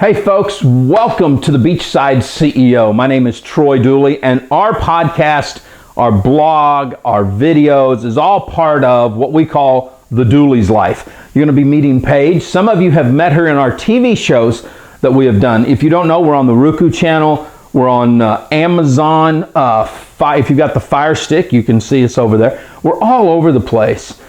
Hey folks, welcome to the Beachside CEO. My name is Troy Dooley, and our podcast, our blog, our videos is all part of what we call the Dooley's Life. You're going to be meeting Paige. Some of you have met her in our TV shows that we have done. If you don't know, we're on the Roku channel. We're on Amazon. If you've got the Fire Stick, you can see us over there. We're all over the place.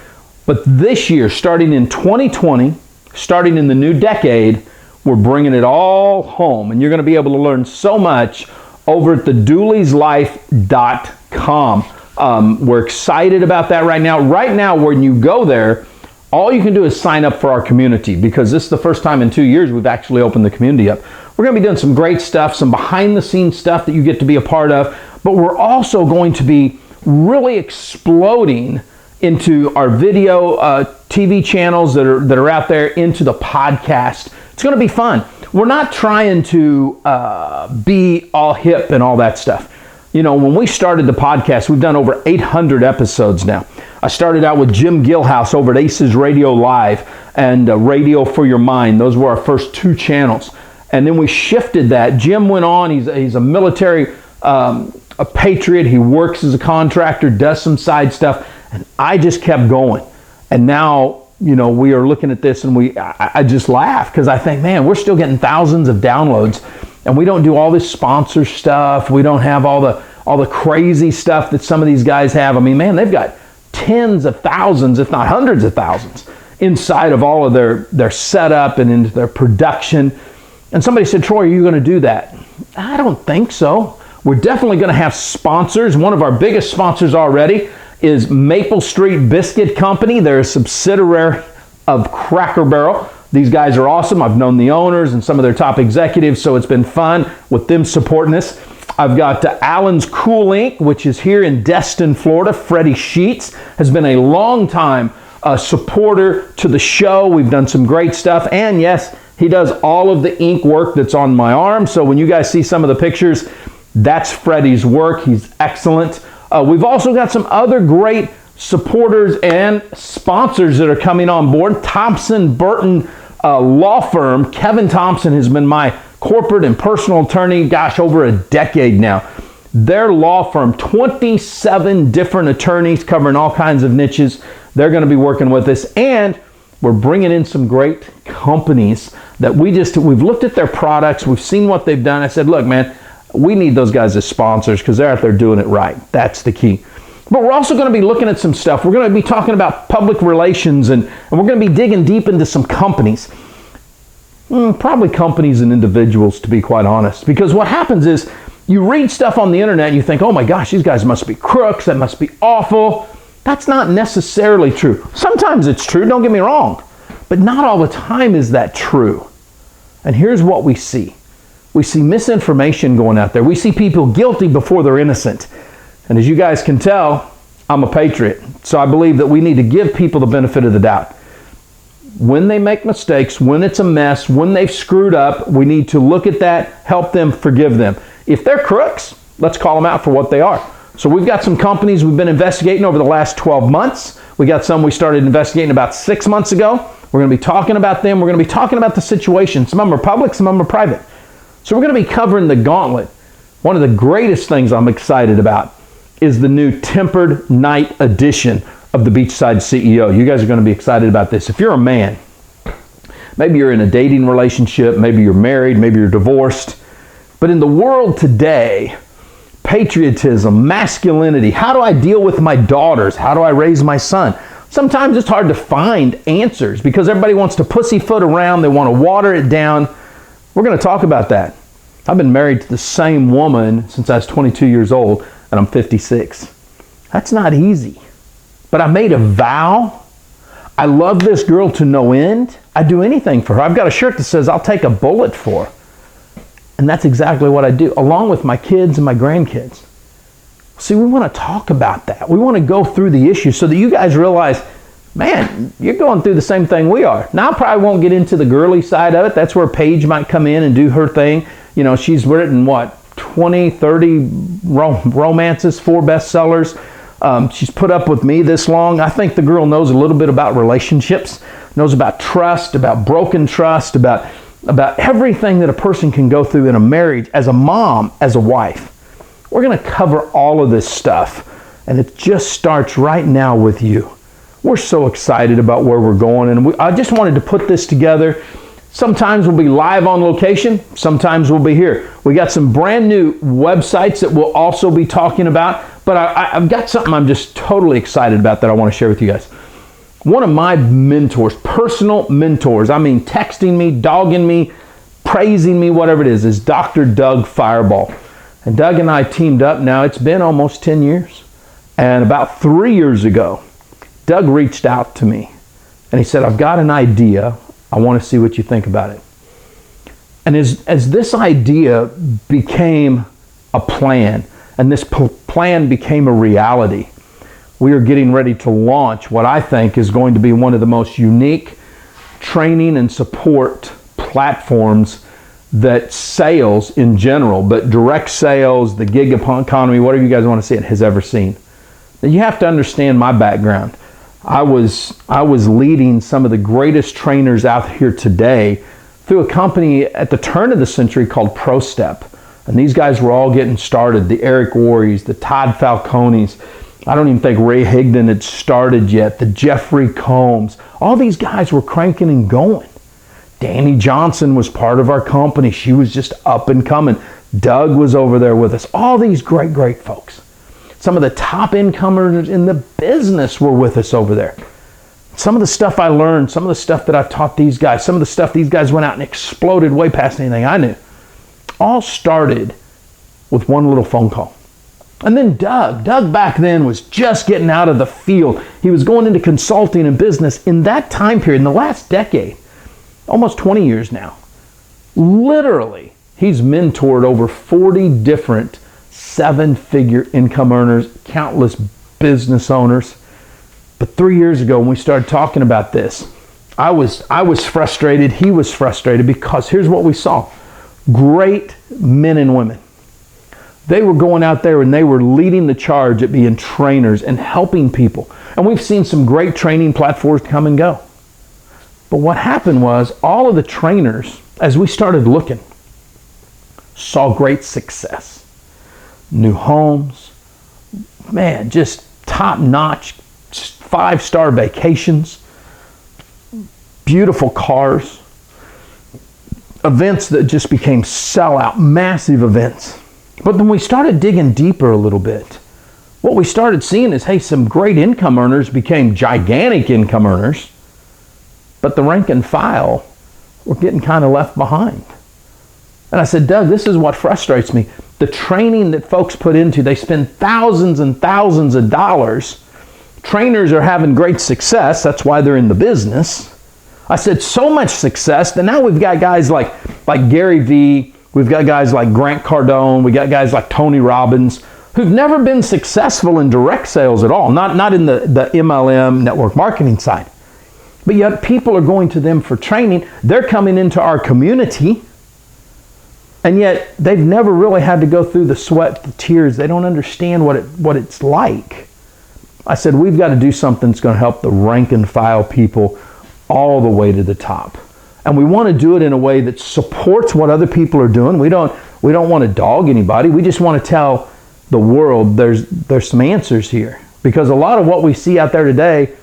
But this year, starting in 2020, starting in the new decade, we're bringing it all home, and you're going to be able to learn so much over at thedoolieslife.com. We're excited about that right now. Right now, when you go there, all you can do is sign up for our community, because this is the first time in 2 years we've actually opened the community up. We're going to be doing some great stuff, some behind-the-scenes stuff that you get to be a part of, but we're also going to be really exploding into our video TV channels that are out there, into the podcast. It's going to be fun. We're not trying to be all hip and all that stuff. You know, when we started the podcast, we've done over 800 episodes now. I started out with Jim Gilhouse over at Aces Radio Live and Radio for Your Mind. Those were our first two channels. And then we shifted that. Jim went on. He's a military a patriot. He works as a contractor, does some side stuff. And I just kept going. And now, you know, we are looking at this and I just laugh, because I think, man, we're still getting thousands of downloads, and we don't do all this sponsor stuff. We don't have all the crazy stuff that some of these guys have. I mean, man, they've got tens of thousands, if not hundreds of thousands, inside of all of their setup and into their production. And somebody said, Troy, are you going to do that? I don't think so. We're definitely going to have sponsors. One of our biggest sponsors already is Maple Street Biscuit Company. They're a subsidiary of Cracker Barrel. These guys are awesome. I've known the owners and some of their top executives, so it's been fun with them supporting us. I've got Allen's Cool Ink, which is here in Destin, Florida. Freddie Sheets has been a long time supporter to the show. We've done some great stuff. And yes, he does all of the ink work that's on my arm. So when you guys see some of the pictures, that's Freddie's work. He's excellent. We've also got some other great supporters and sponsors that are coming on board. Thompson Burton Law Firm. Kevin Thompson has been my corporate and personal attorney, over a decade now. Their law firm, 27 different attorneys covering all kinds of niches. They're going to be working with us, and we're bringing in some great companies that we've looked at their products. We've seen what they've done. I said, look, man, we need those guys as sponsors, because they're out there doing it right. That's the key. But we're also going to be looking at some stuff. We're going to be talking about public relations, and we're going to be digging deep into some companies. Probably companies and individuals, to be quite honest. Because what happens is you read stuff on the internet and you think, oh my gosh, these guys must be crooks. That must be awful. That's not necessarily true. Sometimes it's true, don't get me wrong. But not all the time is that true. And here's what we see. We see misinformation going out there. We see people guilty before they're innocent. And as you guys can tell, I'm a patriot. So I believe that we need to give people the benefit of the doubt. When they make mistakes, when it's a mess, when they've screwed up, we need to look at that, help them, forgive them. If they're crooks, let's call them out for what they are. So we've got some companies we've been investigating over the last 12 months. We got some we started investigating about 6 months ago. We're going to be talking about them. We're going to be talking about the situation. Some of them are public, some of them are private. So we're going to be covering the gauntlet. One of the greatest things I'm excited about is the new Tempered Night edition of the Beachside CEO. You guys are going to be excited about this. If you're a man, maybe you're in a dating relationship, maybe you're married, maybe you're divorced, but in the world today, patriotism, masculinity, how do I deal with my daughters? How do I raise my son? Sometimes it's hard to find answers because everybody wants to pussyfoot around. They want to water it down. We're going to talk about that. I've been married to the same woman since I was 22 years old, and I'm 56. That's not easy. But I made a vow. I love this girl to no end. I'd do anything for her. I've got a shirt that says, I'll take a bullet for her. And that's exactly what I do, along with my kids and my grandkids. See, we want to talk about that. We want to go through the issues so that you guys realize, man, you're going through the same thing we are. Now, I probably won't get into the girly side of it. That's where Paige might come in and do her thing. You know, she's written, 20, 30 romances, 4 bestsellers. She's put up with me this long. I think the girl knows a little bit about relationships, knows about trust, about broken trust, about about everything that a person can go through in a marriage, as a mom, as a wife. We're going to cover all of this stuff, and it just starts right now with you. We're so excited about where we're going, and I just wanted to put this together. Sometimes we'll be live on location, sometimes we'll be here. We got some brand new websites that we'll also be talking about, but I've got something I'm just totally excited about that I want to share with you guys. One of my mentors, personal mentors, I mean texting me, dogging me, praising me, whatever it is Dr. Doug Fireball. And Doug and I teamed up now. It's been almost 10 years. And about 3 years ago, Doug reached out to me and he said, I've got an idea. I want to see what you think about it. And as this idea became a plan, and this plan became a reality, we are getting ready to launch what I think is going to be one of the most unique training and support platforms that sales in general, but direct sales, the gig economy, whatever you guys want to see it, has ever seen. Now you have to understand my background. I was leading some of the greatest trainers out here today through a company at the turn of the century called ProStep. And these guys were all getting started. The Eric Worreys, the Todd Falcones. I don't even think Ray Higdon had started yet. The Jeffrey Combs. All these guys were cranking and going. Danny Johnson was part of our company. She was just up and coming. Doug was over there with us. All these great, great folks. Some of the top incomers in the business were with us over there. Some of the stuff I learned, some of the stuff that I've taught these guys, some of the stuff these guys went out and exploded way past anything I knew, all started with one little phone call. And then Doug back then was just getting out of the field. He was going into consulting and business. In that time period, in the last decade, almost 20 years now, literally, he's mentored over 40 different seven-figure income earners, countless business owners. But 3 years ago, when we started talking about this, I was frustrated. He was frustrated because here's what we saw. Great men and women. They were going out there and they were leading the charge at being trainers and helping people. And we've seen some great training platforms come and go. But what happened was all of the trainers, as we started looking, saw great success. New homes, man, just top-notch, 5-star vacations, beautiful cars, events that just became sellout, massive events. But when we started digging deeper a little bit, what we started seeing is, hey, some great income earners became gigantic income earners, but the rank and file were getting kind of left behind. And I said, Doug, this is what frustrates me. The training that folks put into, they spend thousands and thousands of dollars. Trainers are having great success. That's why they're in the business. I said, so much success that now we've got guys like Gary Vee. We've got guys like Grant Cardone. We got guys like Tony Robbins who've never been successful in direct sales at all. Not in the MLM network marketing side. But yet people are going to them for training. They're coming into our community. And yet they've never really had to go through the sweat, the tears. They don't understand what it's like. I said, we've got to do something that's going to help the rank and file people all the way to the top. And we want to do it in a way that supports what other people are doing. We don't want to dog anybody. We just want to tell the world there's some answers here. Because a lot of what we see out there today,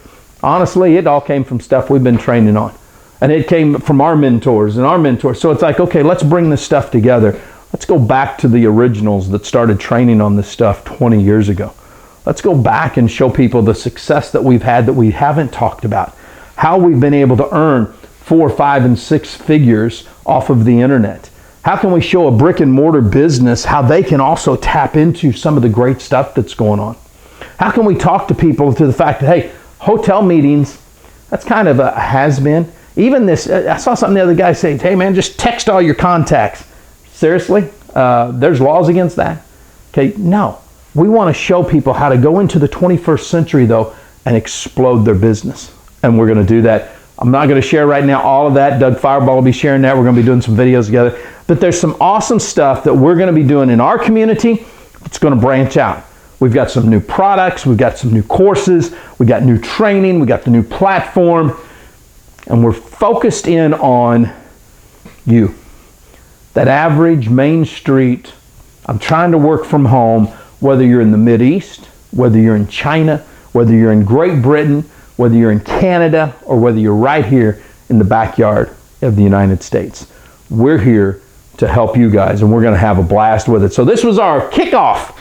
honestly, it all came from stuff we've been training on. And it came from our mentors and our mentors. So it's like, okay, let's bring this stuff together. Let's go back to the originals that started training on this stuff 20 years ago. Let's go back and show people the success that we've had that we haven't talked about. How we've been able to earn 4, 5, and 6 figures off of the internet. How can we show a brick and mortar business how they can also tap into some of the great stuff that's going on? How can we talk to people to the fact that, hey, hotel meetings, that's kind of a has-been. Even this, I saw something the other guy say, hey man, just text all your contacts. Seriously? There's laws against that? Okay, no. We want to show people how to go into the 21st century though and explode their business. And we're going to do that. I'm not going to share right now all of that. Doug Fireball will be sharing that. We're going to be doing some videos together. But there's some awesome stuff that we're going to be doing in our community. It's going to branch out. We've got some new products. We've got some new courses. We got new training. We got the new platform. And we're focused in on You. That average Main Street, I'm trying to work from home, whether you're in the Mideast, whether you're in China, whether you're in Great Britain, whether you're in Canada, or whether you're right here in the backyard of the United States. We're here to help you guys, and we're going to have a blast with it. So this was our kickoff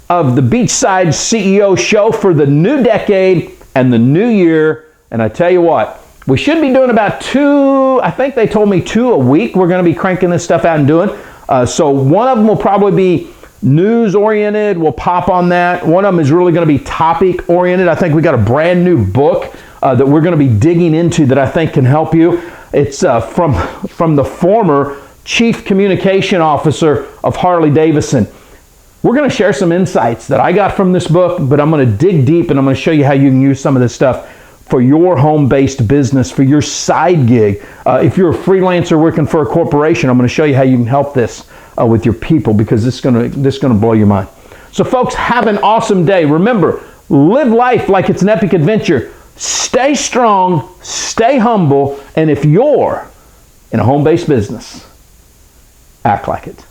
of the Beachside CEO show for the new decade and the new year. And I tell you what, we should be doing about 2, I think they told me 2 a week. We're going to be cranking this stuff out and doing. So one of them will probably be news oriented. We'll pop on that. One of them is really going to be topic oriented. I think we got a brand new book that we're going to be digging into that I think can help you. It's from the former Chief Communication Officer of Harley-Davidson. We're going to share some insights that I got from this book, but I'm going to dig deep and I'm going to show you how you can use some of this stuff for your home-based business, for your side gig. If you're a freelancer working for a corporation, I'm going to show you how you can help this with your people, because this is going to blow your mind. So folks, have an awesome day. Remember, live life like it's an epic adventure. Stay strong, stay humble, and if you're in a home-based business, act like it.